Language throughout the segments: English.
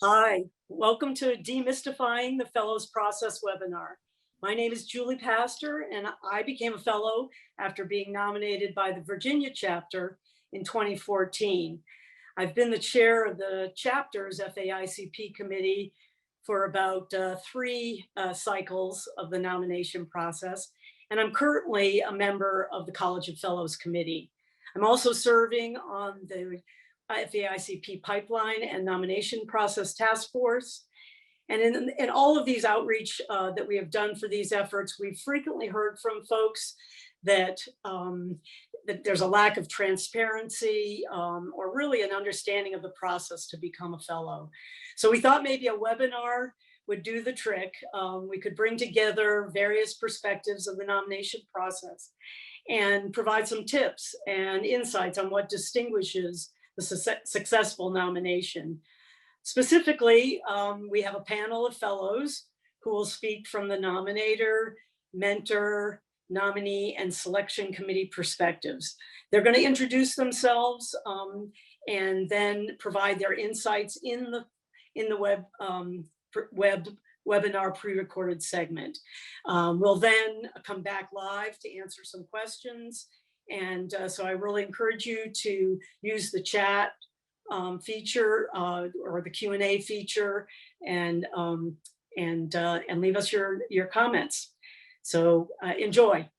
Hi, welcome to Demystifying the Fellows Process webinar. My name is Julie Pastor, and I became a fellow after being nominated by the Virginia chapter in 2014. I've been the chair of the chapter's FAICP committee for about three cycles of the nomination process, and I'm currently a member of the College of Fellows Committee. I'm also serving on the FAICP pipeline and nomination process task force. And in all of these outreach that we have done for these efforts, we've frequently heard from folks that, that there's a lack of transparency or really an understanding of the process to become a fellow. So we thought maybe a webinar would do the trick. We could bring together various perspectives of the nomination process and provide some tips and insights on what distinguishes the successful nomination. Specifically, we have a panel of fellows who will speak from the nominator, mentor, nominee, and selection committee perspectives. They're going to introduce themselves and then provide their insights in the webinar pre-recorded segment. We'll then come back live to answer some questions. And so I really encourage you to use the chat feature or the Q&A feature and leave us your comments. So enjoy.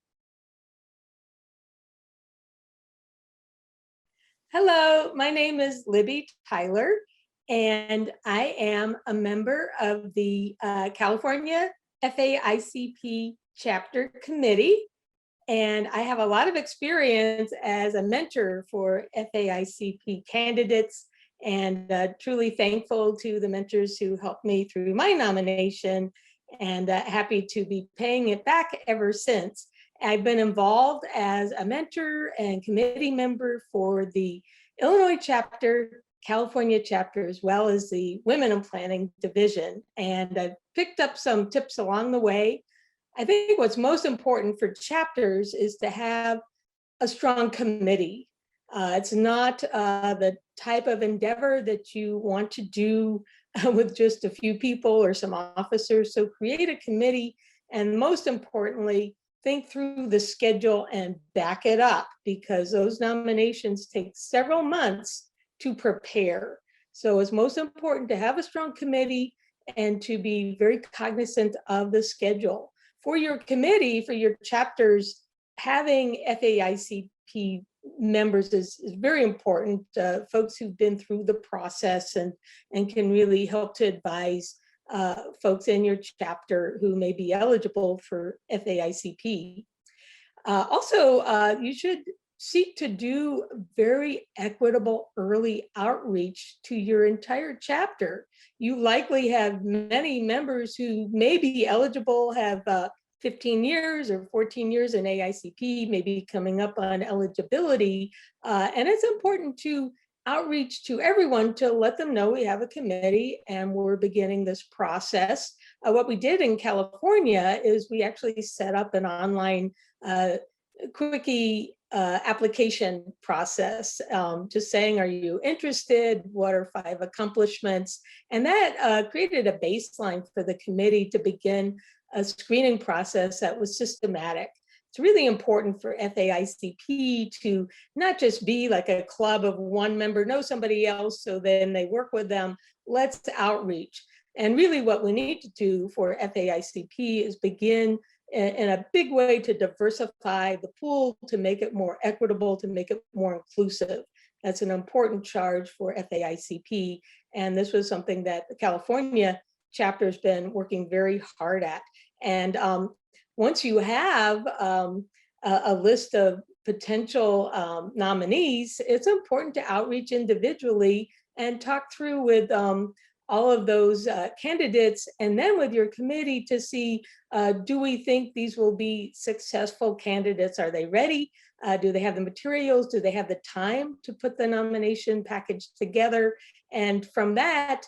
Hello, my name is Libby Tyler, and I am a member of the California FAICP chapter committee. And I have a lot of experience as a mentor for FAICP candidates, and truly thankful to the mentors who helped me through my nomination, and happy to be paying it back ever since. I've been involved as a mentor and committee member for the Illinois chapter, California chapter, as well as the Women in Planning division. And I've picked up some tips along the way. I think what's most important for chapters is to have a strong committee. It's not the type of endeavor that you want to do with just a few people or some officers. So create a committee, and most importantly, think through the schedule and back it up, because those nominations take several months to prepare. So it's most important to have a strong committee and to be very cognizant of the schedule. For your committee, for your chapters, having FAICP members is very important, folks who've been through the process and can really help to advise folks in your chapter who may be eligible for FAICP. Also, you should seek to do very equitable early outreach to your entire chapter. You likely have many members who may be eligible, have 15 years or 14 years in AICP, maybe coming up on eligibility. And it's important to outreach to everyone to let them know we have a committee and we're beginning this process. What we did in California is we actually set up an online quickie application process, just saying, are you interested? What are 5 accomplishments? And that created a baseline for the committee to begin a screening process that was systematic. It's really important for FAICP to not just be like a club of one member, know somebody else, so then they work with them. Let's outreach. And really what we need to do for FAICP is begin in a big way to diversify the pool, to make it more equitable, to make it more inclusive. That's an important charge for FAICP. And this was something that the California chapter has been working very hard at. And once you have a list of potential nominees, it's important to outreach individually and talk through with all of those candidates, and then with your committee to see, do we think these will be successful candidates? Are they ready? Do they have the materials? Do they have the time to put the nomination package together? And from that,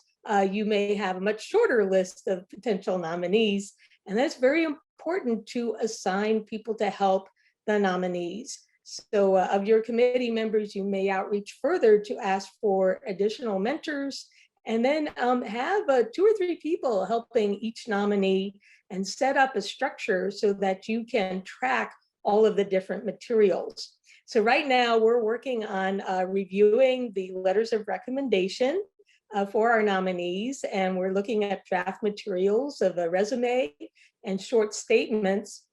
you may have a much shorter list of potential nominees. And that's very important to assign people to help the nominees. So of your committee members, you may outreach further to ask for additional mentors and then have 2 or 3 people helping each nominee and set up a structure so that you can track all of the different materials. So right now we're working on reviewing the letters of recommendation for our nominees, and we're looking at draft materials of a resume and short statements.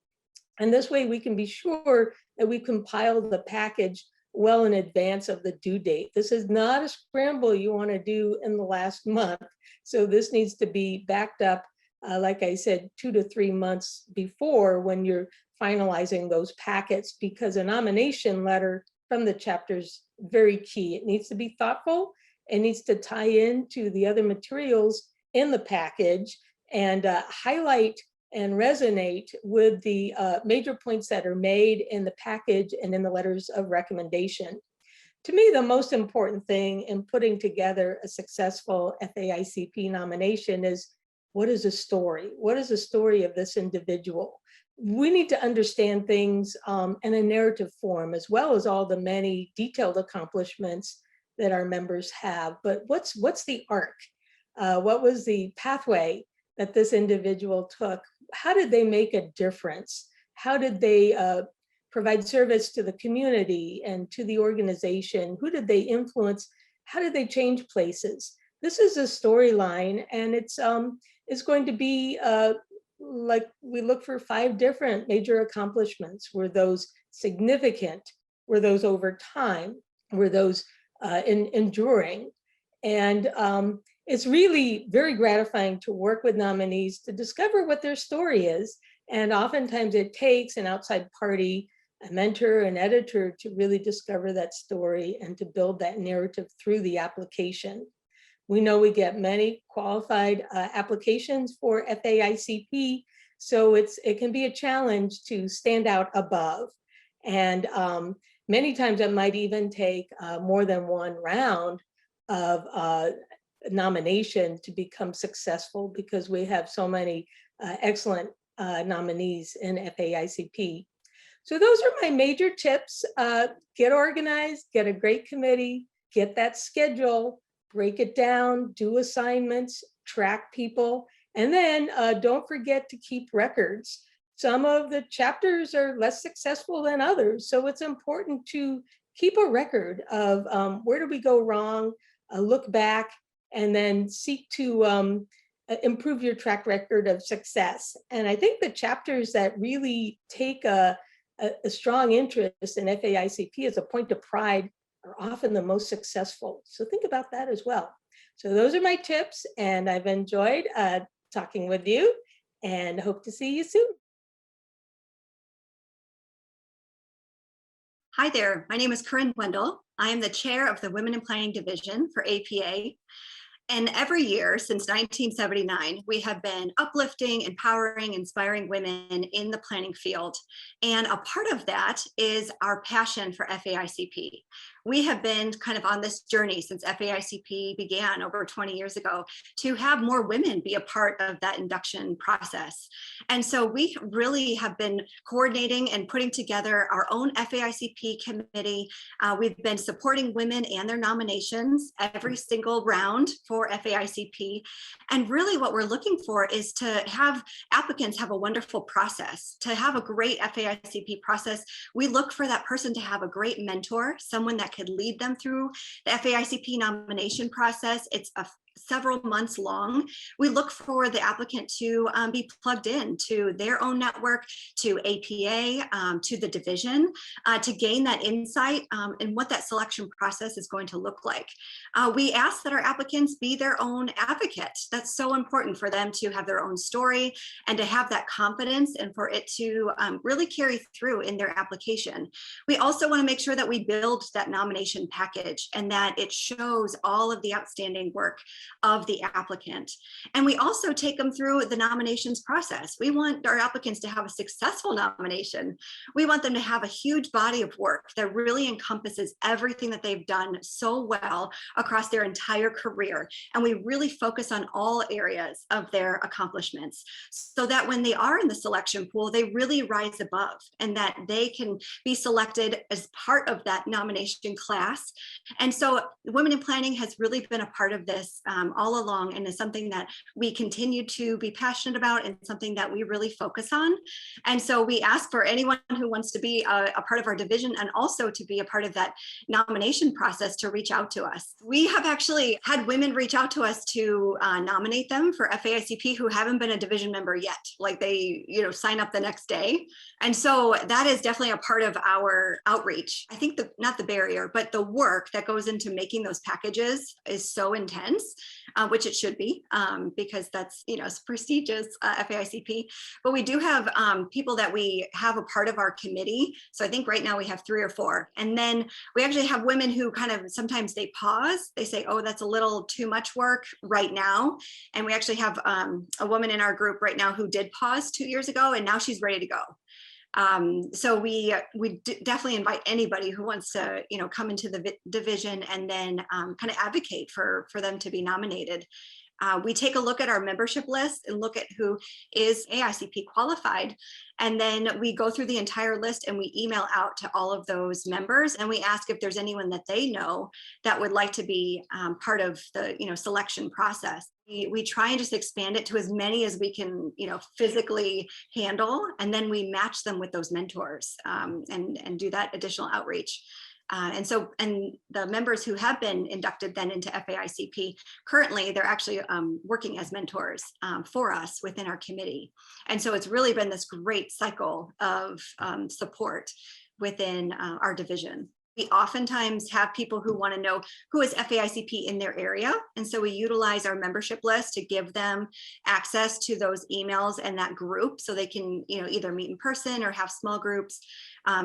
And this way we can be sure that we compile the package well in advance of the due date. This is not a scramble you want to do in the last month. So this needs to be backed up, like I said, 2 to 3 months before, when you're finalizing those packets, because a nomination letter from the chapter is very key. It needs to be thoughtful. It needs to tie into the other materials in the package and highlight and resonate with the major points that are made in the package and in the letters of recommendation. To me, the most important thing in putting together a successful FAICP nomination is, what is the story? What is the story of this individual? We need to understand things in a narrative form, as well as all the many detailed accomplishments that our members have. But what's the arc? What was the pathway that this individual took? How did they make a difference? How did they provide service to the community and to the organization? Who did they influence? How did they change places? This is a storyline, and it's going to be like, we look for 5 different major accomplishments. Were those significant? Were those over time? Were those enduring? And it's really very gratifying to work with nominees to discover what their story is. And oftentimes it takes an outside party, a mentor, an editor, to really discover that story and to build that narrative through the application. We know we get many qualified applications for FAICP, so it can be a challenge to stand out above. And many times it might even take more than one round of nomination to become successful, because we have so many excellent nominees in FAICP. So those are my major tips. Get organized, get a great committee, get that schedule, break it down, do assignments, track people, and then don't forget to keep records. Some of the chapters are less successful than others, so it's important to keep a record of where did we go wrong, look back, and then seek to improve your track record of success. And I think the chapters that really take a strong interest in FAICP as a point of pride are often the most successful. So think about that as well. So those are my tips, and I've enjoyed talking with you, and hope to see you soon. Hi there, my name is Corinne Wendell. I am the chair of the Women in Planning Division for APA. And every year since 1979, we have been uplifting, empowering, inspiring women in the planning field. And a part of that is our passion for FAICP. We have been kind of on this journey since FAICP began over 20 years ago to have more women be a part of that induction process. And so we really have been coordinating and putting together our own FAICP committee. We've been supporting women and their nominations every single round for FAICP. And really what we're looking for is to have applicants have a wonderful process. To have a great FAICP process, we look for that person to have a great mentor, someone that could lead them through the FAICP nomination process. It's several months long. We look for the applicant to be plugged in to their own network, to APA, to the division, to gain that insight and what that selection process is going to look like. We ask that our applicants be their own advocate. That's so important for them to have their own story and to have that confidence and for it to really carry through in their application. We also want to make sure that we build that nomination package and that it shows all of the outstanding work of the applicant. And we also take them through the nominations process. We want our applicants to have a successful nomination. We want them to have a huge body of work that really encompasses everything that they've done so well across their entire career. And we really focus on all areas of their accomplishments so that when they are in the selection pool, they really rise above and that they can be selected as part of that nomination class. And so Women in Planning has really been a part of this all along, and is something that we continue to be passionate about and something that we really focus on. And so we ask for anyone who wants to be a part of our division and also to be a part of that nomination process to reach out to us. We have actually had women reach out to us to nominate them for FAICP who haven't been a division member yet. Like they, sign up the next day. And so that is definitely a part of our outreach. I think not the barrier, but the work that goes into making those packages is so intense, which it should be, because that's, it's prestigious FAICP. But we do have people that we have a part of our committee. So I think right now we have 3 or 4. And then we actually have women who kind of sometimes they pause. They say, oh, that's a little too much work right now. And we actually have a woman in our group right now who did pause 2 years ago, and now she's ready to go. So we definitely invite anybody who wants to, come into the division and then kind of advocate for them to be nominated. We take a look at our membership list and look at who is AICP qualified. And then we go through the entire list and we email out to all of those members. And we ask if there's anyone that they know that would like to be part of the, selection process. We try and just expand it to as many as we can, physically handle. And then we match them with those mentors and do that additional outreach. And the members who have been inducted then into FAICP, currently they're actually working as mentors for us within our committee. And so it's really been this great cycle of support within our division. We oftentimes have people who want to know who is FAICP in their area. And so we utilize our membership list to give them access to those emails and that group so they can, either meet in person or have small groups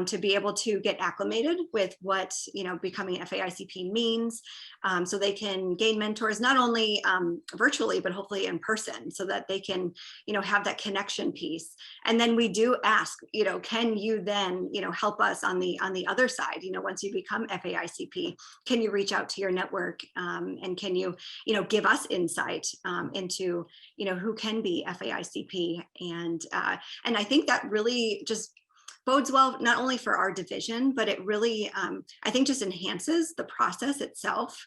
to be able to get acclimated with what, becoming FAICP means. So they can gain mentors, not only virtually, but hopefully in person so that they can, have that connection piece. And then we do ask, can you then, help us on the other side, once you become FAICP, can you reach out to your network and can you, give us insight into, who can be FAICP. And I think that really just bodes well, not only for our division, but it really, I think just enhances the process itself.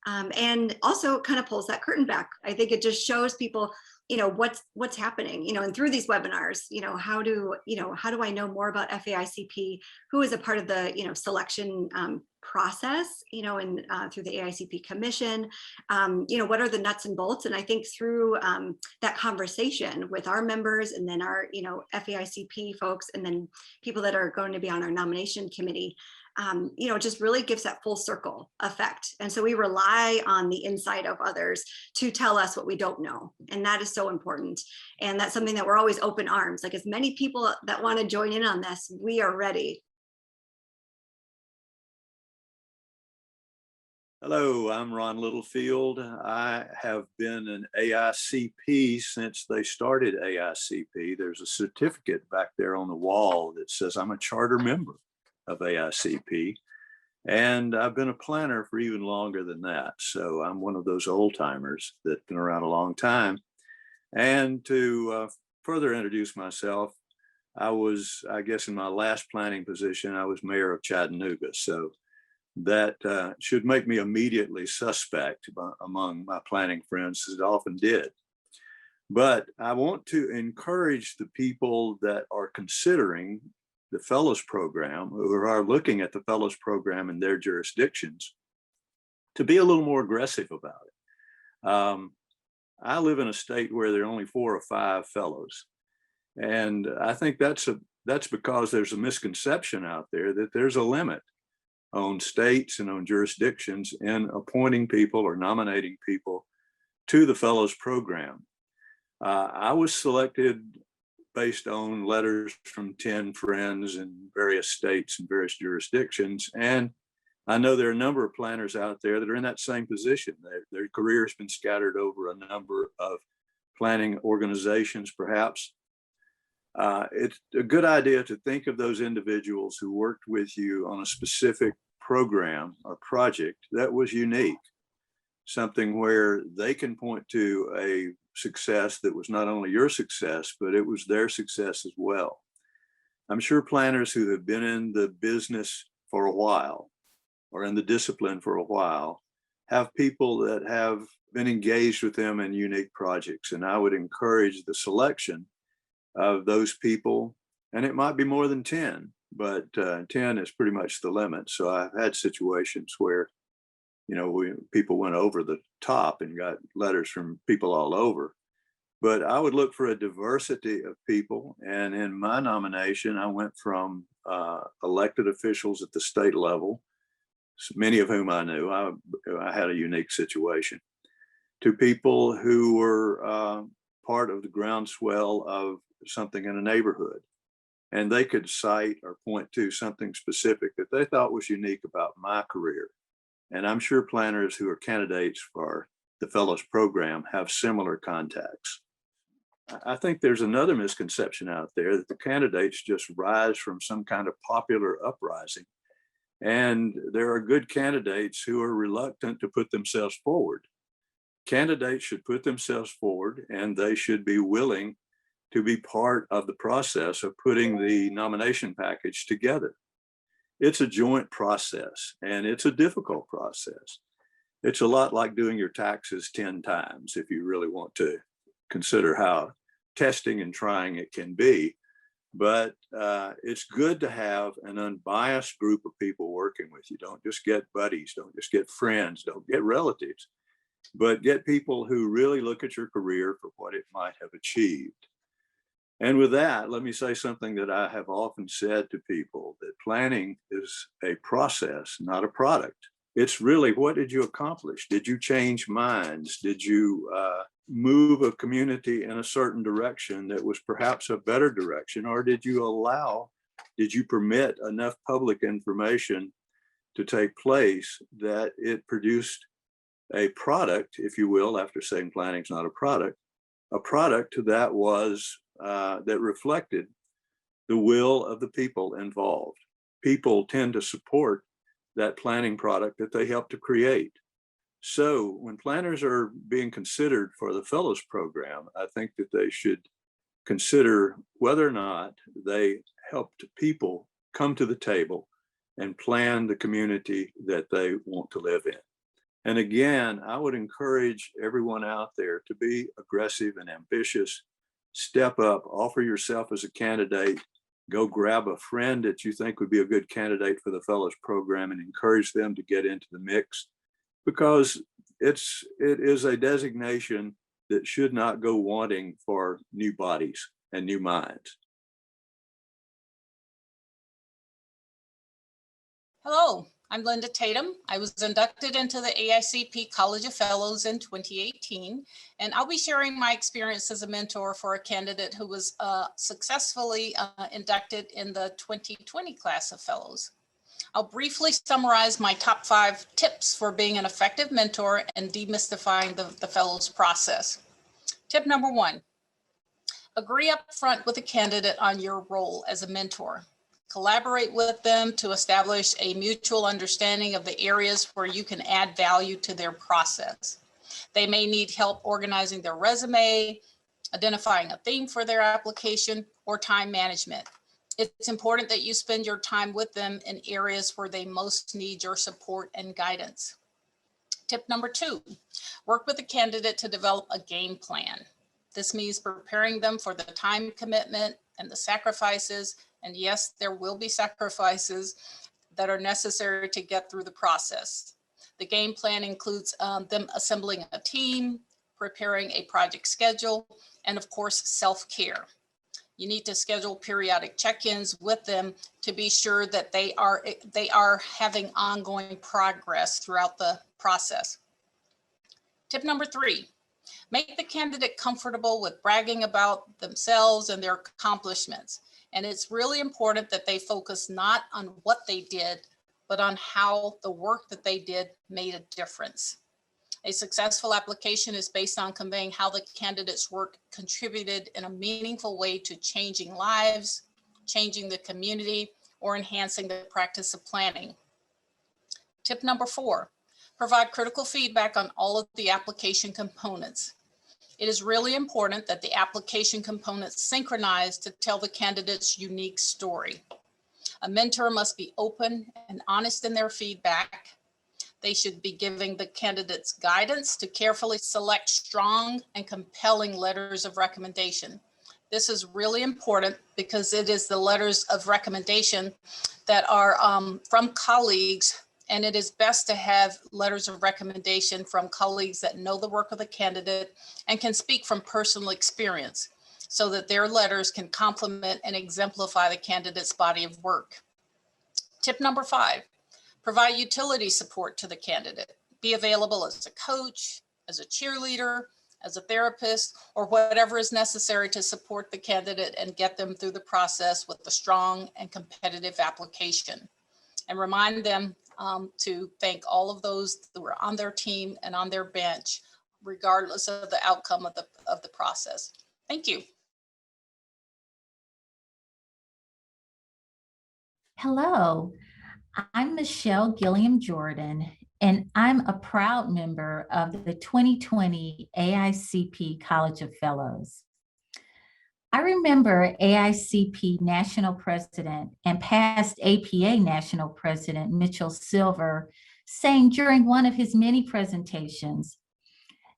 And also kind of pulls that curtain back. I think it just shows people, what's happening, and through these webinars, how do I know more about FAICP, who is a part of the, selection process, and through the AICP commission, what are the nuts and bolts? And I think through that conversation with our members and then our, FAICP folks, and then people that are going to be on our nomination committee, just really gives that full circle effect. And so we rely on the insight of others to tell us what we don't know. And that is so important. And that's something that we're always open arms, like as many people that want to join in on this, we are ready. Hello, I'm Ron Littlefield. I have been an AICP since they started AICP. There's a certificate back there on the wall that says I'm a charter member of AICP, and I've been a planner for even longer than that. So I'm one of those old timers that's been around a long time. And to further introduce myself, I guess in my last planning position, I was mayor of Chattanooga. So that should make me immediately suspect among my planning friends, as it often did. But I want to encourage the people that are considering the fellows program, who are looking at the fellows program in their jurisdictions, to be a little more aggressive about it. I live in a state where there are only 4 or 5 fellows. And I think that's because there's a misconception out there that there's a limit on states and on jurisdictions in appointing people or nominating people to the fellows program. I was selected based on letters from 10 friends in various states and various jurisdictions. And I know there are a number of planners out there that are in that same position. Their career has been scattered over a number of planning organizations, perhaps. It's a good idea to think of those individuals who worked with you on a specific program or project that was unique, something where they can point to a success that was not only your success, but it was their success as well. I'm sure planners who have been in the business for a while or in the discipline for a while have people that have been engaged with them in unique projects. And I would encourage the selection of those people, and it might be more than 10, but 10 is pretty much the limit. So I've had situations where, people went over the top and got letters from people all over. But I would look for a diversity of people. And in my nomination, I went from elected officials at the state level, many of whom I knew. I had a unique situation, to people who were part of the groundswell of something in a neighborhood. And they could cite or point to something specific that they thought was unique about my career. And I'm sure planners who are candidates for the Fellows Program have similar contacts. I think there's another misconception out there that the candidates just rise from some kind of popular uprising. And there are good candidates who are reluctant to put themselves forward. Candidates should put themselves forward, and they should be willing to be part of the process of putting the nomination package together. It's a joint process, and it's a difficult process. It's a lot like doing your taxes 10 times if you really want to consider how testing and trying it can be. But it's good to have an unbiased group of people working with you. Don't just get buddies, don't just get friends, don't get relatives, but get people who really look at your career for what it might have achieved. And with that, let me say something that I have often said to people, that planning is a process, not a product. It's really, what did you accomplish? Did you change minds? Did you move a community in a certain direction that was perhaps a better direction? Or did you permit enough public information to take place that it produced a product, if you will, after saying planning's not a product that was that reflected the will of the people involved. People tend to support that planning product that they help to create. So when planners are being considered for the Fellows Program, I think that they should consider whether or not they helped people come to the table and plan the community that they want to live in. And again, I would encourage everyone out there to be aggressive and ambitious. Step up, offer yourself as a candidate, go grab a friend that you think would be a good candidate for the Fellows Program and encourage them to get into the mix, because it is a designation that should not go wanting for new bodies and new minds. Hello, I'm Linda Tatum. I was inducted into the AICP College of Fellows in 2018, and I'll be sharing my experience as a mentor for a candidate who was successfully inducted in the 2020 class of Fellows. I'll briefly summarize my top 5 tips for being an effective mentor and demystifying the Fellows process. Tip number 1, agree up front with a candidate on your role as a mentor. Collaborate with them to establish a mutual understanding of the areas where you can add value to their process. They may need help organizing their resume, identifying a theme for their application, or time management. It's important that you spend your time with them in areas where they most need your support and guidance. Tip number 2, work with the candidate to develop a game plan. This means preparing them for the time commitment and the sacrifices. And yes, there will be sacrifices that are necessary to get through the process. The game plan includes them assembling a team, preparing a project schedule, and of course, self-care. You need to schedule periodic check-ins with them to be sure that they are having ongoing progress throughout the process. Tip number 3, make the candidate comfortable with bragging about themselves and their accomplishments. And it's really important that they focus not on what they did, but on how the work that they did made a difference. A successful application is based on conveying how the candidate's work contributed in a meaningful way to changing lives, changing the community, or enhancing the practice of planning. Tip number 4, provide critical feedback on all of the application components. It is really important that the application components synchronize to tell the candidate's unique story. A mentor must be open and honest in their feedback. They should be giving the candidates guidance to carefully select strong and compelling letters of recommendation. This is really important because it is the letters of recommendation that are from colleagues, and it is best to have letters of recommendation from colleagues that know the work of the candidate and can speak from personal experience so that their letters can complement and exemplify the candidate's body of work. Tip number 5, provide utility support to the candidate. Be available as a coach, as a cheerleader, as a therapist, or whatever is necessary to support the candidate and get them through the process with a strong and competitive application. And remind them to thank all of those that were on their team and on their bench, regardless of the outcome of the process. Thank you. Hello, I'm Michelle Gilliam Jordan, and I'm a proud member of the 2020 AICP College of Fellows. I remember AICP National President and past APA National President Mitchell Silver saying during one of his many presentations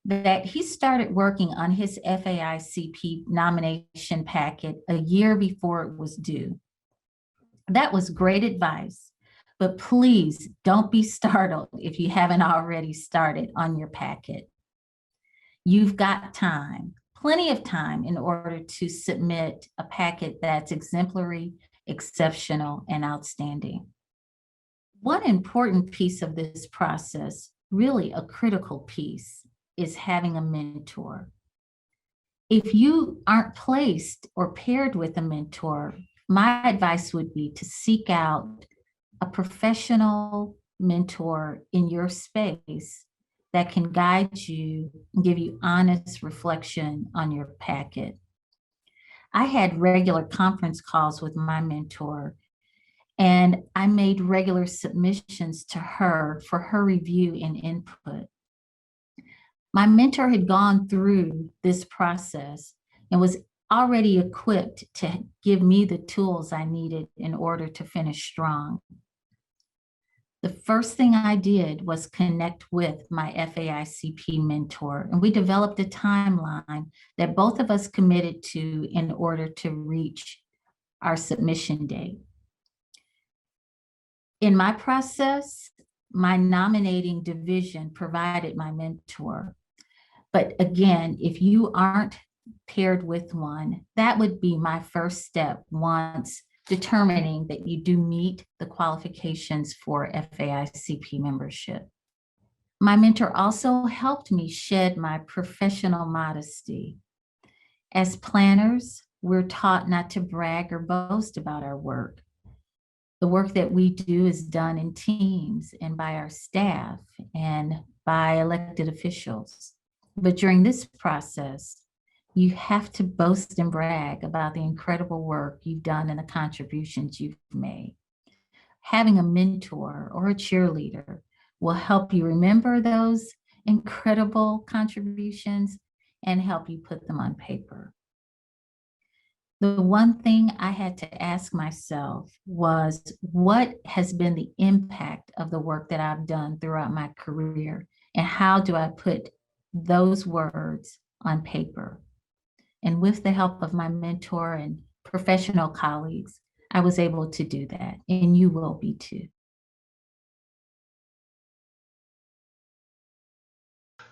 that he started working on his FAICP nomination packet a year before it was due. That was great advice, but please don't be startled if you haven't already started on your packet. You've got time, plenty of time, in order to submit a packet that's exemplary, exceptional, and outstanding. One important piece of this process, really a critical piece, is having a mentor. If you aren't placed or paired with a mentor, my advice would be to seek out a professional mentor in your space that can guide you and give you honest reflection on your packet. I had regular conference calls with my mentor, and I made regular submissions to her for her review and input. My mentor had gone through this process and was already equipped to give me the tools I needed in order to finish strong. The first thing I did was connect with my FAICP mentor, and we developed a timeline that both of us committed to in order to reach our submission date. In my process, my nominating division provided my mentor. But again, if you aren't paired with one, that would be my first step once determining that you do meet the qualifications for FAICP membership. My mentor also helped me shed my professional modesty. As planners, we're taught not to brag or boast about our work. The work that we do is done in teams and by our staff and by elected officials. But during this process, you have to boast and brag about the incredible work you've done and the contributions you've made. Having a mentor or a cheerleader will help you remember those incredible contributions and help you put them on paper. The one thing I had to ask myself was, what has been the impact of the work that I've done throughout my career, and how do I put those words on paper? And with the help of my mentor and professional colleagues, I was able to do that, and you will be too.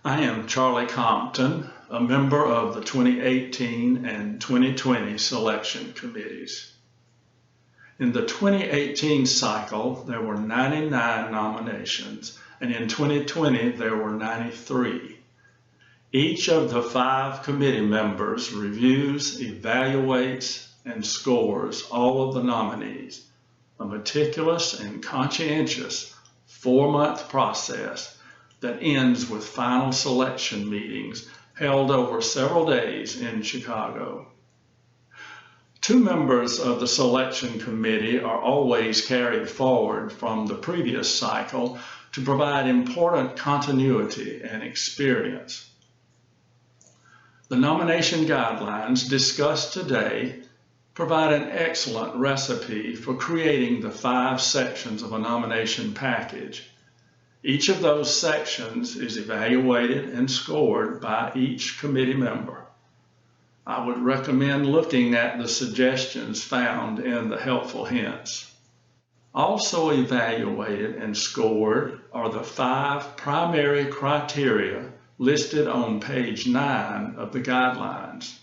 I am Charlie Compton, a member of the 2018 and 2020 selection committees. In the 2018 cycle, there were 99 nominations, and in 2020, there were 93. Each of the 5 committee members reviews, evaluates, and scores all of the nominees, a meticulous and conscientious 4-month process that ends with final selection meetings held over several days in Chicago. 2 members of the selection committee are always carried forward from the previous cycle to provide important continuity and experience. The nomination guidelines discussed today provide an excellent recipe for creating the 5 sections of a nomination package. Each of those sections is evaluated and scored by each committee member. I would recommend looking at the suggestions found in the helpful hints. Also evaluated and scored are the 5 primary criteria listed on page 9 of the guidelines.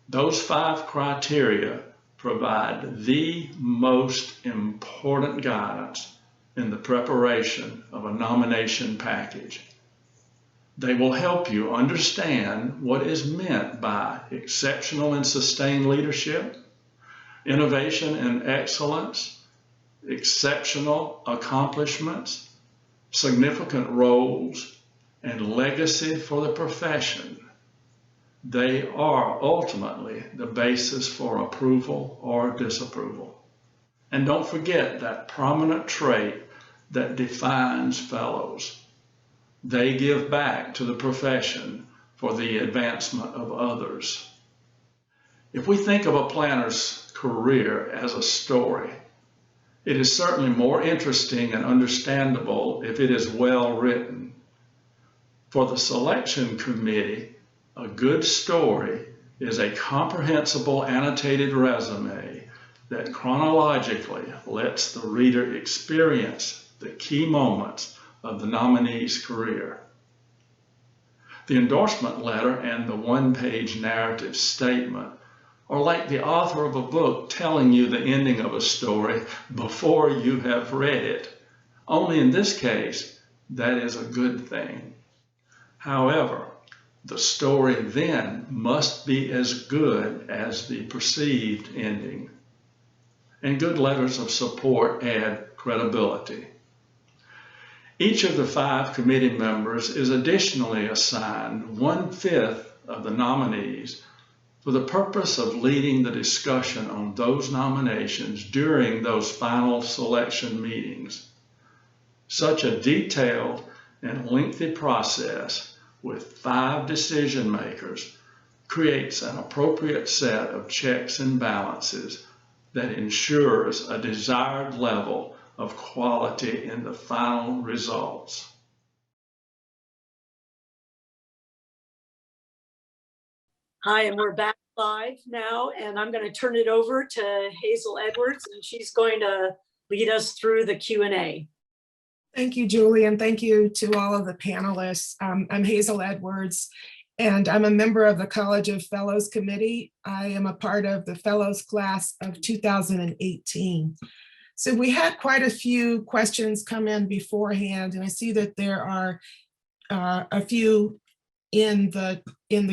Those 5 criteria provide the most important guidance in the preparation of a nomination package. They will help you understand what is meant by exceptional and sustained leadership, innovation and excellence, exceptional accomplishments, significant roles, and legacy for the profession. They are ultimately the basis for approval or disapproval. And don't forget that prominent trait that defines fellows. They give back to the profession for the advancement of others. If we think of a planner's career as a story, it is certainly more interesting and understandable if it is well written. For the selection committee, a good story is a comprehensible annotated resume that chronologically lets the reader experience the key moments of the nominee's career. The endorsement letter and the one-page narrative statement are like the author of a book telling you the ending of a story before you have read it. Only in this case, that is a good thing. However, the story then must be as good as the perceived ending. And good letters of support add credibility. Each of the 5 committee members is additionally assigned 1/5 of the nominees for the purpose of leading the discussion on those nominations during those final selection meetings. Such a detailed and lengthy process with 5 decision makers creates an appropriate set of checks and balances that ensures a desired level of quality in the final results. Hi, and we're back live now, and I'm going to turn it over to Hazel Edwards, and she's going to lead us through the Q&A. Thank you, Julie, and thank you to all of the panelists. I'm Hazel Edwards, and I'm a member of the College of Fellows Committee. I am a part of the Fellows class of 2018. So we had quite a few questions come in beforehand, and I see that there are a few in the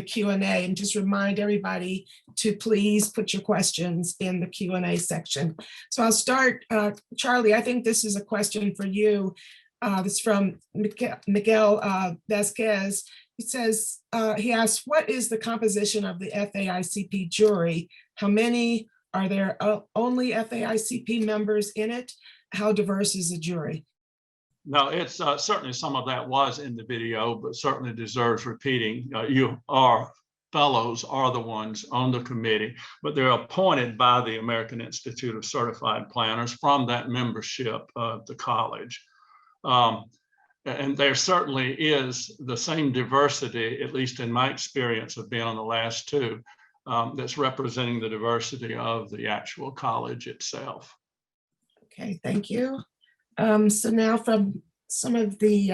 Q&A, and just remind everybody to please put your questions in the Q&A section. So I'll start, Charlie, I think this is a question for you. This is from Miguel Vasquez. He says, he asks, what is the composition of the FAICP jury? How many are there? Only FAICP members in it? How diverse is the jury? No, it's certainly some of that was in the video, but certainly deserves repeating. Fellows are the ones on the committee, but they're appointed by the American Institute of Certified Planners from that membership of the college. And there certainly is the same diversity, at least in my experience of being on the last 2, that's representing the diversity of the actual college itself. Okay, thank you. So now from some of the,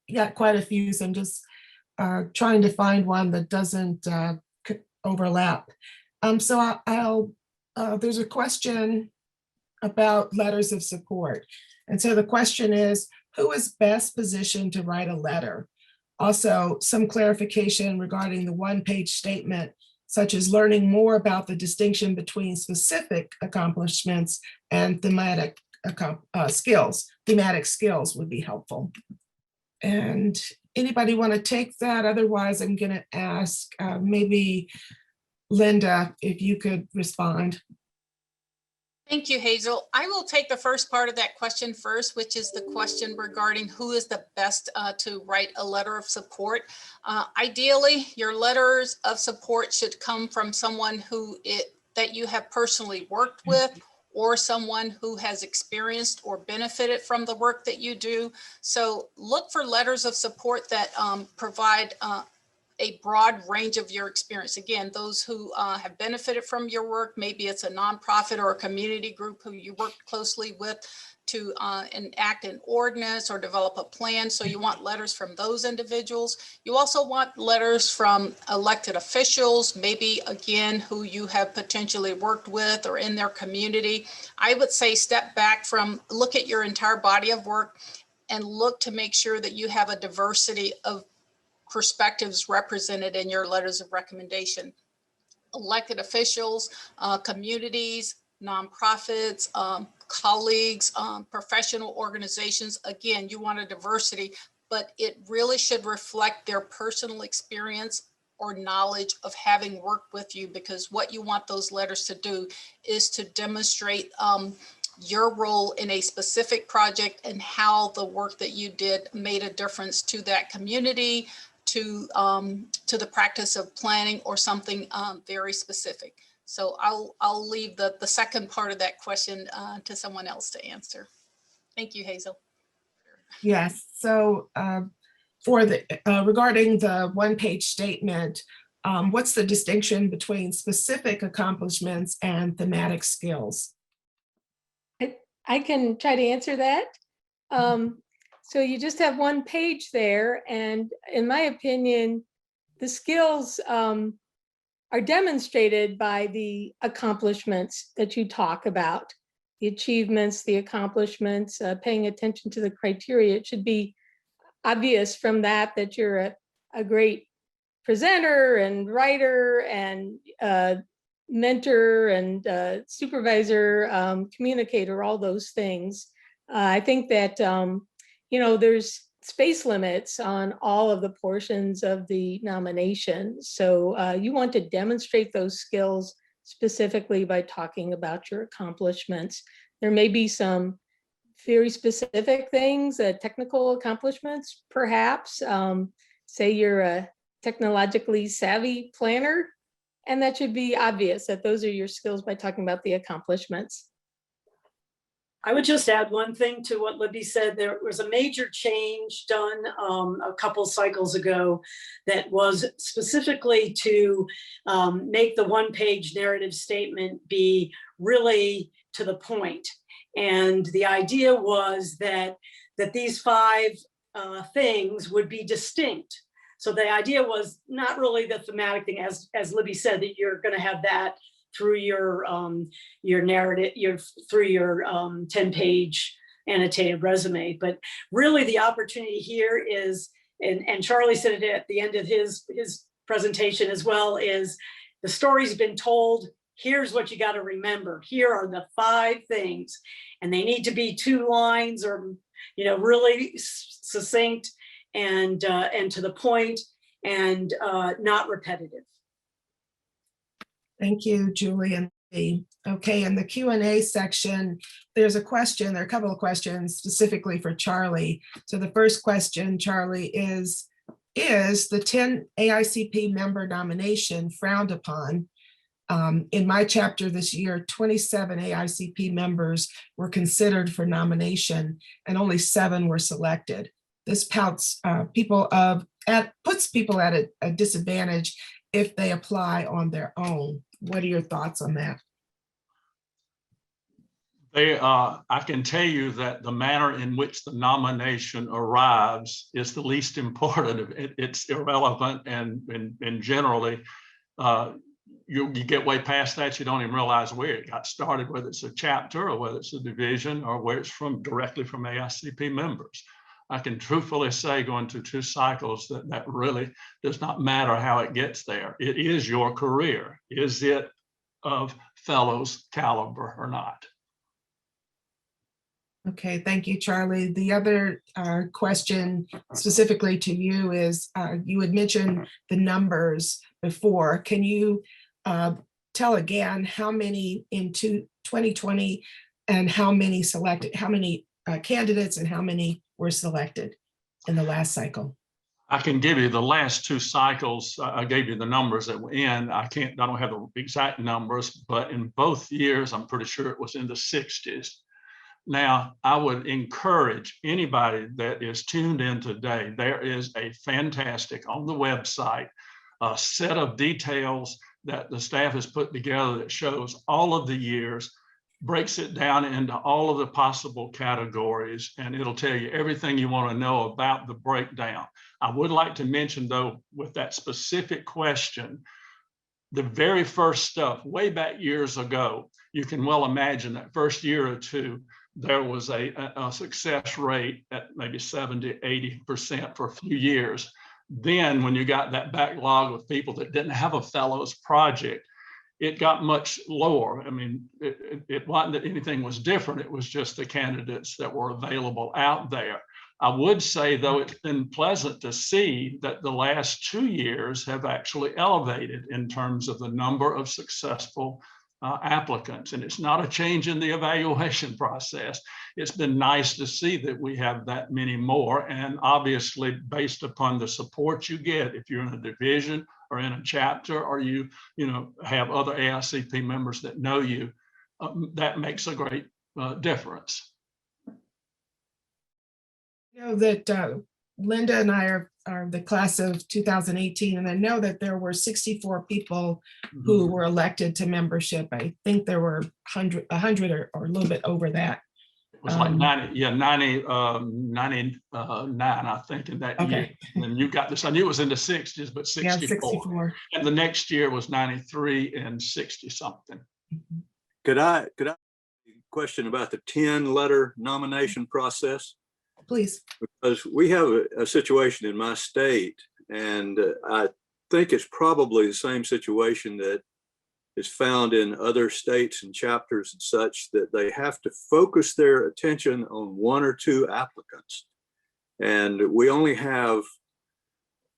we got quite a few, so I'm just trying to find one that doesn't overlap. So there's a question about letters of support. And so the question is, who is best positioned to write a letter? Also, some clarification regarding the one-page statement, such as learning more about the distinction between specific accomplishments and thematic skills. Thematic skills would be helpful. And anybody want to take that? Otherwise, I'm going to ask maybe Linda, if you could respond. Thank you, Hazel. I will take the first part of that question first, which is the question regarding who is the best to write a letter of support. Ideally, your letters of support should come from someone that you have personally worked with, or someone who has experienced or benefited from the work that you do. So look for letters of support that provide a broad range of your experience. Again, those who have benefited from your work, maybe it's a nonprofit or a community group who you worked closely with to enact an ordinance or develop a plan. So you want letters from those individuals. You also want letters from elected officials, maybe again, who you have potentially worked with or in their community. I would say step back from, look at your entire body of work and look to make sure that you have a diversity of perspectives represented in your letters of recommendation. Elected officials, communities, nonprofits, colleagues, professional organizations. Again, you want a diversity, but it really should reflect their personal experience or knowledge of having worked with you, because what you want those letters to do is to demonstrate your role in a specific project and how the work that you did made a difference to that community, to the practice of planning, or something very specific. So I'll leave the second part of that question to someone else to answer. Thank you, Hazel. Yes, so for the regarding the one-page statement, what's the distinction between specific accomplishments and thematic skills? I can try to answer that. So you just have one page there, and in my opinion, the skills are demonstrated by the accomplishments that you talk about, the achievements, the accomplishments, paying attention to the criteria. It should be obvious from that that you're a great presenter and writer and mentor and supervisor, communicator, all those things. I think that, there's space limits on all of the portions of the nomination. So you want to demonstrate those skills specifically by talking about your accomplishments. There may be some very specific things, technical accomplishments, perhaps. Say you're a technologically savvy planner, and that should be obvious that those are your skills by talking about the accomplishments. I would just add one thing to what Libby said. There was a major change done a couple cycles ago that was specifically to make the one-page narrative statement be really to the point. And the idea was that these 5 things would be distinct. So the idea was not really the thematic thing, as Libby said, that you're going to have that through your narrative, through your 10-page annotated resume. But really the opportunity here is, and Charlie said it at the end of his presentation as well, is the story's been told. Here's what you got to remember. Here are the 5 things, and they need to be 2 lines or, really succinct and to the point, and not repetitive. Thank you, Julie and Lee. Okay, in the Q&A section, there's a question, there are a couple of questions specifically for Charlie. So the first question, Charlie, is the 10 AICP member nomination frowned upon? In my chapter this year, 27 AICP members were considered for nomination and only 7 were selected. This puts people at a disadvantage if they apply on their own. What are your thoughts on that? I can tell you that the manner in which the nomination arrives is the least important. It's irrelevant, and generally, you get way past that, you don't even realize where it got started, whether it's a chapter or whether it's a division or where it's directly from AICP members. I can truthfully say, going through 2 cycles, that really does not matter how it gets there. It is your career. Is it of fellows caliber or not? Okay, thank you, Charlie. The other question specifically to you is, you had mentioned the numbers before. Can you tell again how many in 2020 and how many candidates and how many were selected in the last cycle? I can give you the last two cycles. I gave you the numbers that were in. I don't have the exact numbers, but in both years, I'm pretty sure it was in the 60s. Now, I would encourage anybody that is tuned in today, there is a fantastic on the website, a set of details that the staff has put together that shows all of the years, breaks it down into all of the possible categories, and it'll tell you everything you want to know about the breakdown. I would like to mention, though, with that specific question, the very first stuff, way back years ago, you can well imagine that first year or two, there was a success rate at maybe 70, 80% for a few years. Then when you got that backlog of people that didn't have a fellows project, it got much lower. I mean, it wasn't that anything was different. It was just the candidates that were available out there. I would say, though, it's been pleasant to see that the last 2 years have actually elevated in terms of the number of successful applicants. And it's not a change in the evaluation process. It's been nice to see that we have that many more. And obviously, based upon the support you get, if you're in a division or in a chapter, or you have other AICP members that know you, that makes a great difference. You know that Linda and I are the class of 2018, and I know that there were 64 people who were elected to membership. I think there were 100 or a little bit over that. It was like 99, I think, in that year. And you got this, I knew it was in the 60s, but 64. Yeah, 64. And the next year was 93 and 60 something. Could I question about the 10-letter nomination process? Please. Because we have a situation in my state, and I think it's probably the same situation that is found in other states and chapters and such, that they have to focus their attention on 1 or 2 applicants. And we only have,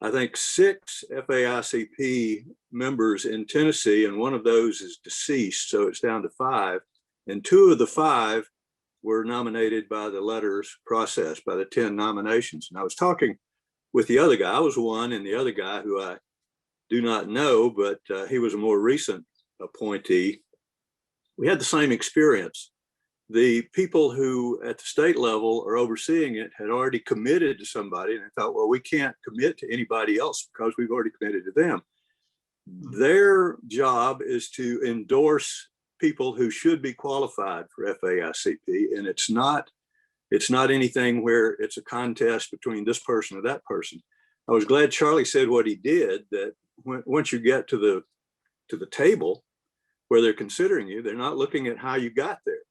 I think, 6 FAICP members in Tennessee, and one of those is deceased, so it's down to 5. And 2 of the 5 were nominated by the letters process, by the 10 nominations. And I was talking with the other guy. I was one, and the other guy, who I do not know, but he was a more recent appointee. We had the same experience. The people who at the state level are overseeing it had already committed to somebody, and I thought, well, we can't commit to anybody else because we've already committed to them. Their job is to endorse people who should be qualified for FAICP, and it's not anything where it's a contest between this person or that person. I was glad Charlie said what he did, that once you get to the table where they're considering you, they're not looking at how you got there.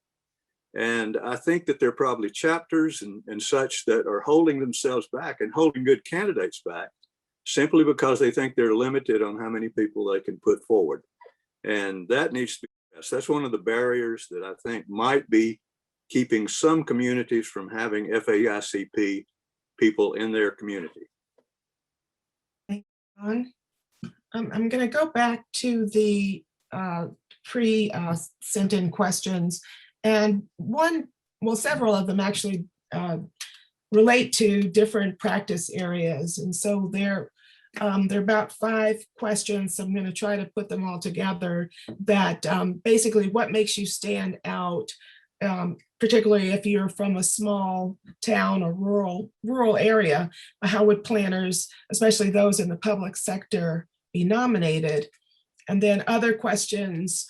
And I think that there are probably chapters and such that are holding themselves back and holding good candidates back simply because they think they're limited on how many people they can put forward. And that needs to be addressed. That's one of the barriers that I think might be keeping some communities from having FAICP people in their community. I'm going to go back to the pre-sent in questions, and several of them actually relate to different practice areas, and so they're about 5 questions. So I'm going to try to put them all together. That basically, what makes you stand out, particularly if you're from a small town or rural area? How would planners, especially those in the public sector, be nominated? And then other questions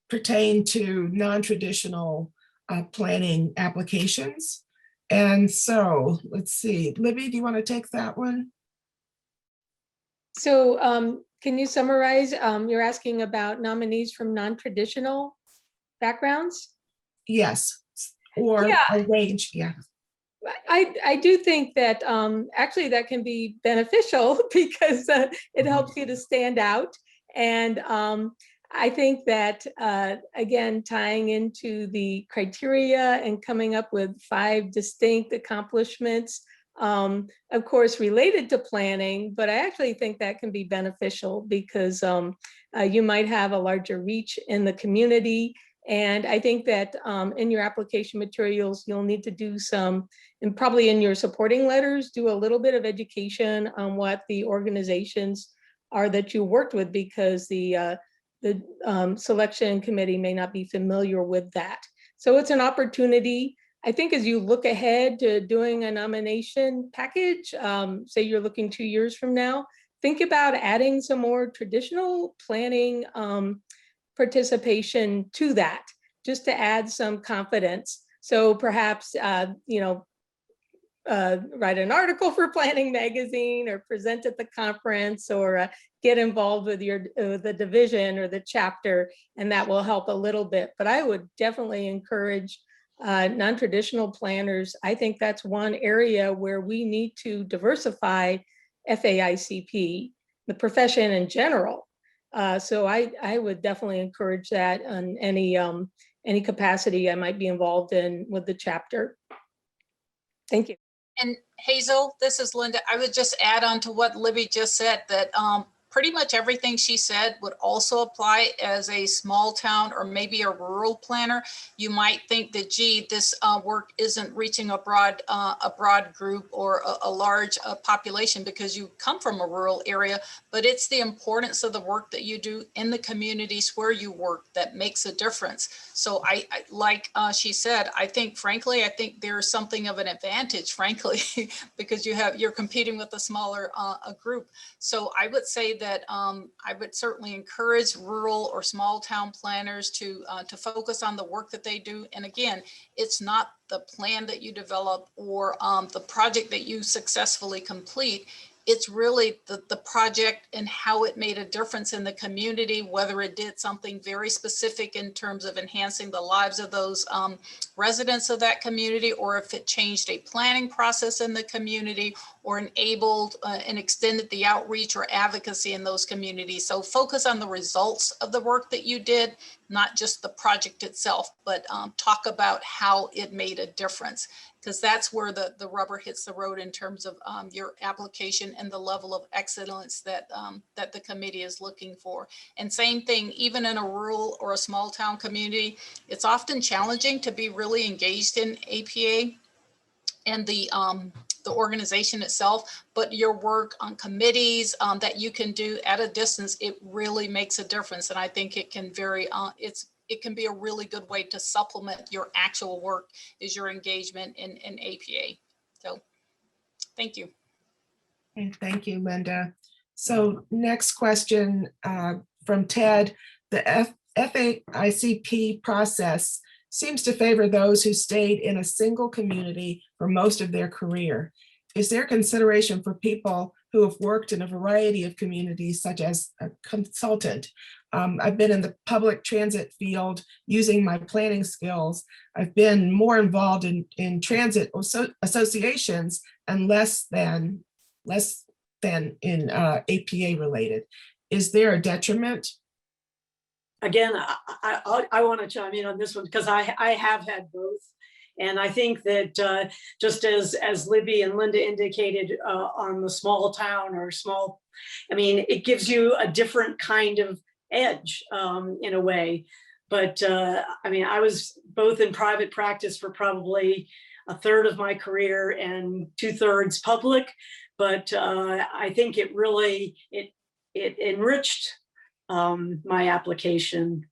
pertain to non-traditional planning applications. And so let's see, Libby, do you want to take that one? So can you summarize? You're asking about nominees from non-traditional backgrounds? Yes, or a range, yeah. I do think that actually that can be beneficial because it helps you to stand out. And I think that, again, tying into the criteria and coming up with 5 distinct accomplishments, of course, related to planning, but I actually think that can be beneficial because you might have a larger reach in the community And I think that in your application materials, you'll need to do some, and probably in your supporting letters, do a little bit of education on what the organizations are that you worked with, because the selection committee may not be familiar with that. So it's an opportunity. I think as you look ahead to doing a nomination package, say you're looking 2 years from now, think about adding some more traditional planning participation to that, just to add some confidence. So perhaps, write an article for Planning Magazine, or present at the conference, or get involved with the division or the chapter, and that will help a little bit. But I would definitely encourage non-traditional planners. I think that's one area where we need to diversify FAICP, the profession in general. So I would definitely encourage that on any capacity I might be involved in with the chapter. Thank you. And Hazel, this is Linda. I would just add on to what Libby just said, that pretty much everything she said would also apply as a small town or maybe a rural planner. You might think that, gee, this work isn't reaching a broad group or a large population because you come from a rural area, but it's the importance of the work that you do in the communities where you work that makes a difference. So I like she said, I think there's something of an advantage, frankly, because you're competing with a smaller group. So I would say that I would certainly encourage rural or small town planners to focus on the work that they do. And again, it's not the plan that you develop or the project that you successfully complete. It's really the project and how it made a difference in the community, whether it did something very specific in terms of enhancing the lives of those residents of that community, or if it changed a planning process in the community, or enabled and extended the outreach or advocacy in those communities. So focus on the results of the work that you did, not just the project itself, but talk about how it made a difference, because that's where the rubber hits the road in terms of your application and the level of excellence that that the committee is looking for. And same thing, even in a rural or a small town community, it's often challenging to be really engaged in APA and the organization itself, but your work on committees that you can do at a distance, it really makes a difference. And I think it can it can be a really good way to supplement your actual work, is your engagement in APA. So thank you. Thank you, Linda. So next question from Ted. The FAICP process seems to favor those who stayed in a single community for most of their career. Is there consideration for people who have worked in a variety of communities, such as a consultant? I've been in the public transit field using my planning skills. I've been more involved in transit associations and less than in APA related. Is there a detriment? Again, I want to chime in on this one, because I have had both. And I think that just as Libby and Linda indicated on the small town or small, I mean, it gives you a different kind of edge in a way. But I mean, I was both in private practice for probably a third of my career and 2/3 public. But I think it really, it enriched my application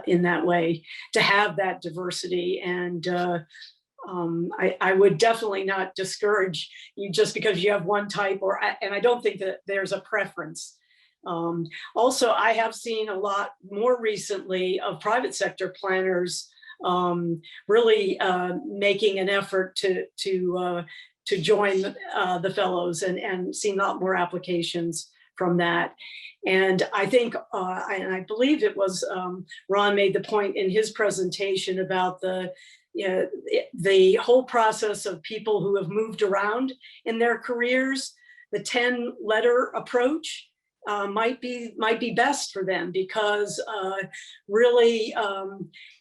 in that way, to have that diversity. And I would definitely not discourage you just because you have one type, and I don't think that there's a preference. Also, I have seen a lot more recently of private sector planners really making an effort to join the fellows, and seen a lot more applications from that. And I think, and I believe it was Ron made the point in his presentation about the whole process of people who have moved around in their careers. The 10-letter approach might be best for them, because really,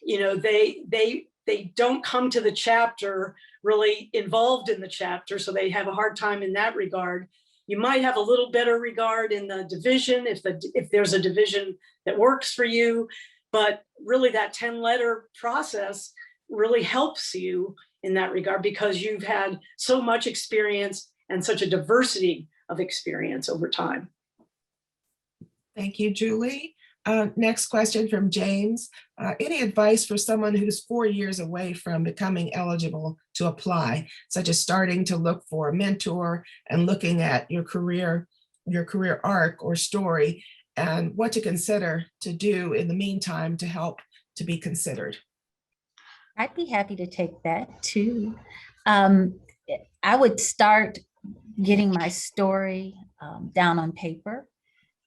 you know, they don't come to the chapter really involved in the chapter, so they have a hard time in that regard. You might have a little better regard in the division if there's a division that works for you, but really that 10-letter process really helps you in that regard because you've had so much experience and such a diversity of experience over time. Thank you, Julie. Next question from James. Any advice for someone who's 4 years away from becoming eligible to apply, such as starting to look for a mentor and looking at your career arc or story, and what to consider to do in the meantime to help to be considered? I'd be happy to take that too. I would start getting my story down on paper.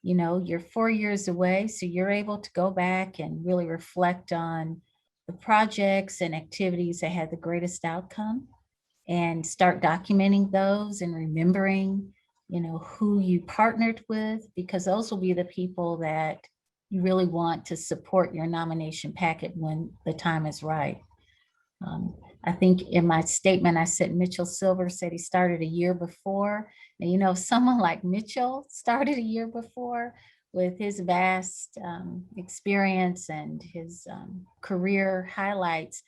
You know, you're 4 years away, so you're able to go back and really reflect on the projects and activities that had the greatest outcome and start documenting those and remembering, you know, who you partnered with, because those will be the people that you really want to support your nomination packet when the time is right. I think in my statement, I said Mitchell Silver said he started a year before. Now, you know, someone like Mitchell started a year before with his vast experience and his career highlights.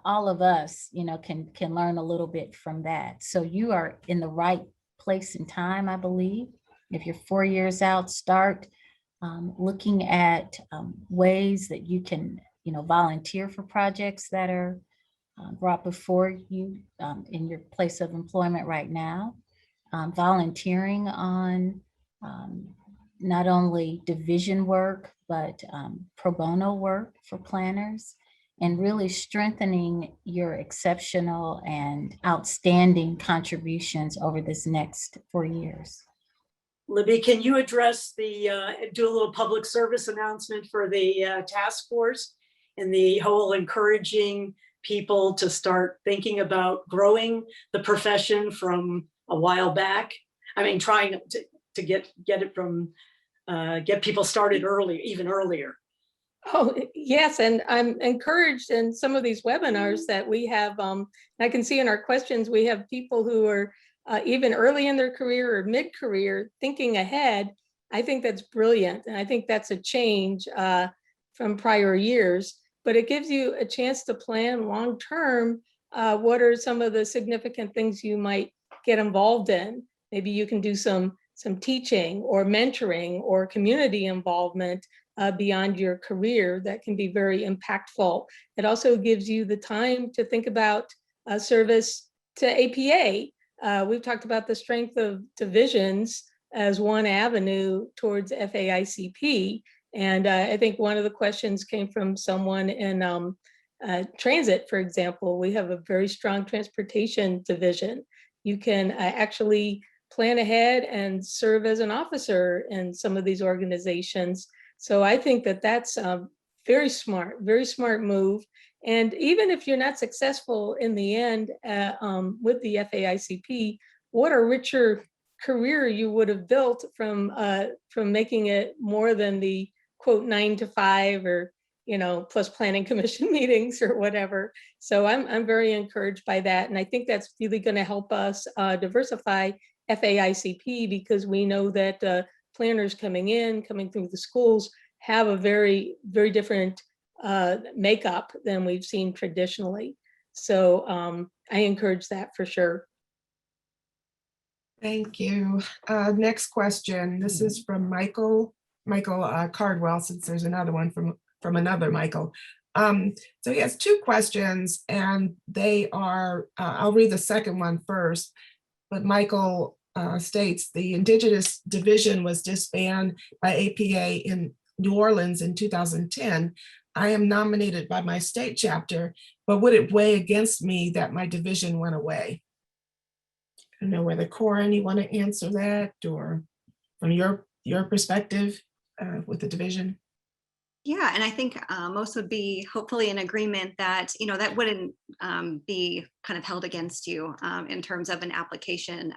All of us, you know, can learn a little bit from that. So you are in the right place and time, I believe. If you're 4 years out, start looking at ways that you can, you know, volunteer for projects that are brought before you in your place of employment right now. Volunteering on not only division work, but pro bono work for planners, and really strengthening your exceptional and outstanding contributions over this next 4 years. Libby, can you address do a little public service announcement for the task force and the whole encouraging people to start thinking about growing the profession from a while back? I mean, trying to get it from, get people started early, even earlier. Oh, yes, and I'm encouraged in some of these webinars that we have, I can see in our questions, we have people who are even early in their career or mid-career thinking ahead. I think that's brilliant. And I think that's a change from prior years, but it gives you a chance to plan long-term. What are some of the significant things you might get involved in? Maybe you can do some teaching or mentoring or community involvement beyond your career that can be very impactful. It also gives you the time to think about service to APA. We've talked about the strength of divisions as one avenue towards FAICP. And I think one of the questions came from someone in transit, for example. We have a very strong transportation division. You can actually plan ahead and serve as an officer in some of these organizations. So I think that that's a very smart move. And even if you're not successful in the end with the FAICP, what a richer career you would have built from making it more than the quote 9 to 5 or, you know, plus planning commission meetings or whatever. So I'm very encouraged by that. And I think that's really going to help us diversify FAICP, because we know that planners coming through the schools have a very, very different makeup than we've seen traditionally. So I encourage that for sure. Thank you. Next question. This is from Michael Cardwell, since there's another one from another Michael. So he has two questions, and they are, I'll read the second one first, but Michael states the Indigenous division was disbanded by APA in New Orleans in 2010. I am nominated by my state chapter, but would it weigh against me that my division went away? I don't know whether Corin, you want to answer that, or from your perspective with the division. Yeah, and I think most would be hopefully in agreement that, you know, that wouldn't be kind of held against you in terms of an application.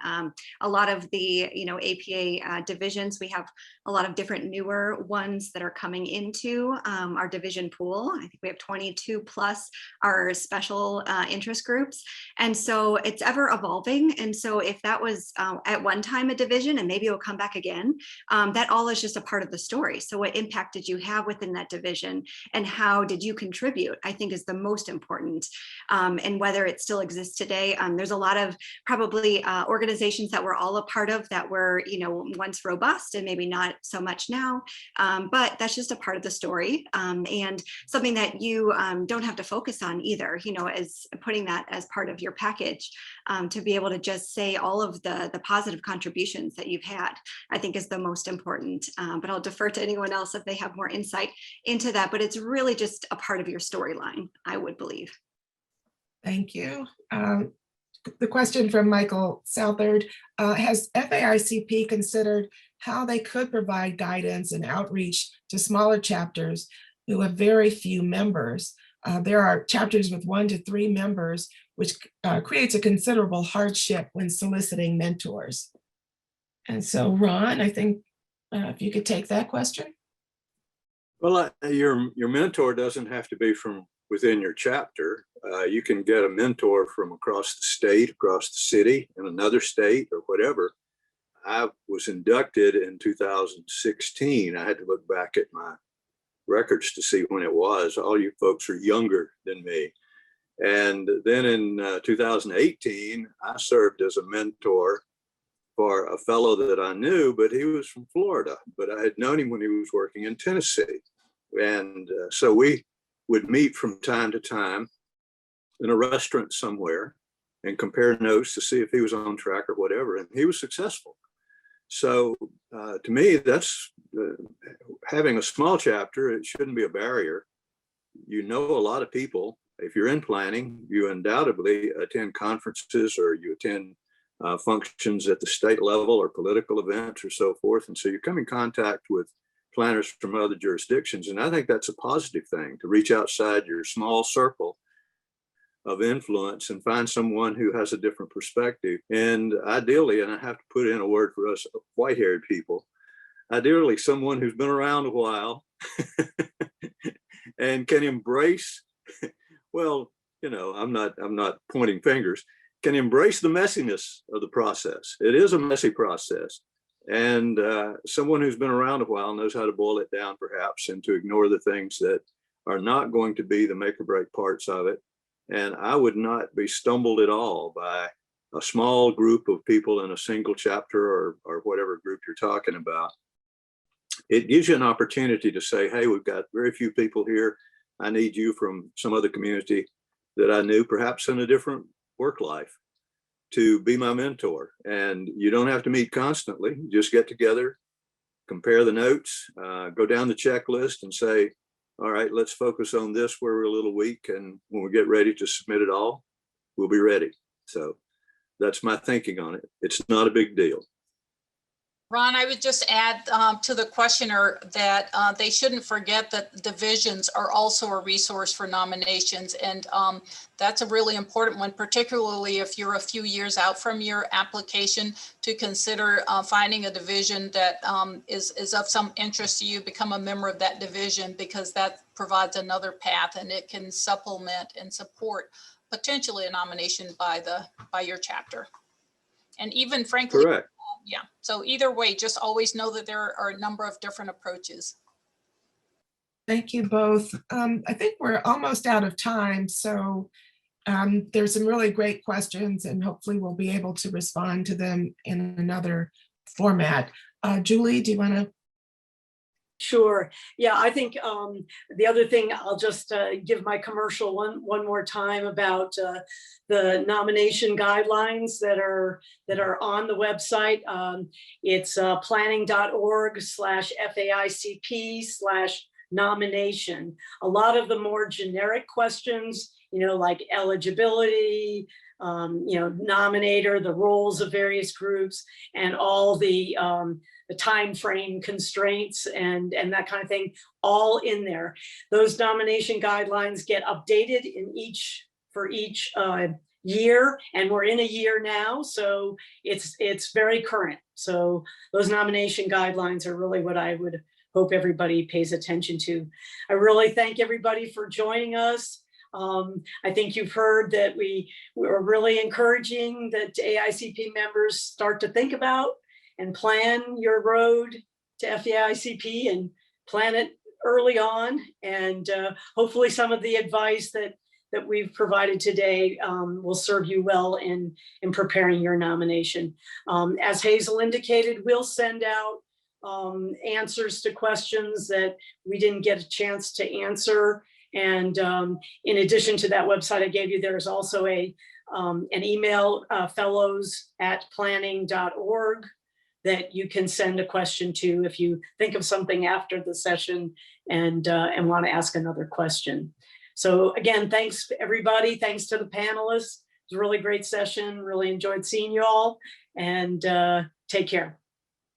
A lot of the APA divisions, we have a lot of different newer ones that are coming into our division pool. I think we have 22 plus our special interest groups. And so it's ever evolving. And so if that was at one time a division, and maybe it'll come back again, that all is just a part of the story. So what impact did you have within that division, and how did you contribute, I think is the most important. And whether it still exists today, there's a lot of probably organizations that we're all a part of that were, once robust and maybe not so much now, but that's just a part of the story, and something that you don't have to focus on either, as putting that as part of your package, to be able to just say all of the positive contributions that you've had, I think is the most important. But I'll defer to anyone else if they have more insight into that, but it's really just a part of your storyline, I would believe. Thank you. The question from Michael Southard, has FAICP considered how they could provide guidance and outreach to smaller chapters who have very few members? There are chapters with 1 to 3 members, which creates a considerable hardship when soliciting mentors. And so, Ron, I think if you could take that question. Well, your mentor doesn't have to be from within your chapter. You can get a mentor from across the state, across the city, in another state, or whatever. I was inducted in 2016. I had to look back at my records to see when it was. All you folks are younger than me. And then in 2018, I served as a mentor for a fellow that I knew, but he was from Florida, but I had known him when he was working in Tennessee. And so we would meet from time to time in a restaurant somewhere and compare notes to see if he was on track or whatever. And he was successful. So to me, that's having a small chapter. It shouldn't be a barrier. You know a lot of people. If you're in planning, you undoubtedly attend conferences or you attend functions at the state level or political events or so forth. And so you come in contact with planners from other jurisdictions. And I think that's a positive thing, to reach outside your small circle of influence and find someone who has a different perspective. And ideally, and I have to put in a word for us white-haired people, ideally someone who's been around a while and can embrace, well, I'm not pointing fingers, can embrace the messiness of the process. It is a messy process. And someone who's been around a while knows how to boil it down, perhaps, and to ignore the things that are not going to be the make or break parts of it. And I would not be stumbled at all by a small group of people in a single chapter or whatever group you're talking about. It gives you an opportunity to say, hey, we've got very few people here. I need you from some other community that I knew, perhaps in a different work life, to be my mentor. And you don't have to meet constantly. You just get together, compare the notes, go down the checklist and say, all right, let's focus on this where we're a little weak. And when we get ready to submit it all, we'll be ready. So that's my thinking on it. It's not a big deal. Ron, I would just add to the questioner that they shouldn't forget that divisions are also a resource for nominations. And that's a really important one, particularly if you're a few years out from your application, to consider finding a division that is of some interest to you, become a member of that division, because that provides another path and it can supplement and support potentially a nomination by your chapter. And even frankly, correct. Yeah. So either way, just always know that there are a number of different approaches. Thank you both. I think we're almost out of time. So there's some really great questions and hopefully we'll be able to respond to them in another format. Julie, do you want to? Sure. Yeah, I think the other thing, I'll just give my commercial one more time about the nomination guidelines that are on the website. It's planning.org/FAICP/nomination. A lot of the more generic questions, like eligibility, nominator, the roles of various groups, and all the time frame constraints and that kind of thing, all in there. Those nomination guidelines get updated for each year, and we're in a year now, so it's very current. So those nomination guidelines are really what I would hope everybody pays attention to. I really thank everybody for joining us. I think you've heard that we're really encouraging that AICP members start to think about and plan your road to FAICP and plan it early on. And hopefully some of the advice that we've provided today will serve you well in preparing your nomination. As Hazel indicated, we'll send out answers to questions that we didn't get a chance to answer. And in addition to that website I gave you, there's also an email, fellows@planning.org, that you can send a question to if you think of something after the session and want to ask another question. So again, thanks everybody. Thanks to the panelists. It was a really great session. Really enjoyed seeing you all, and take care.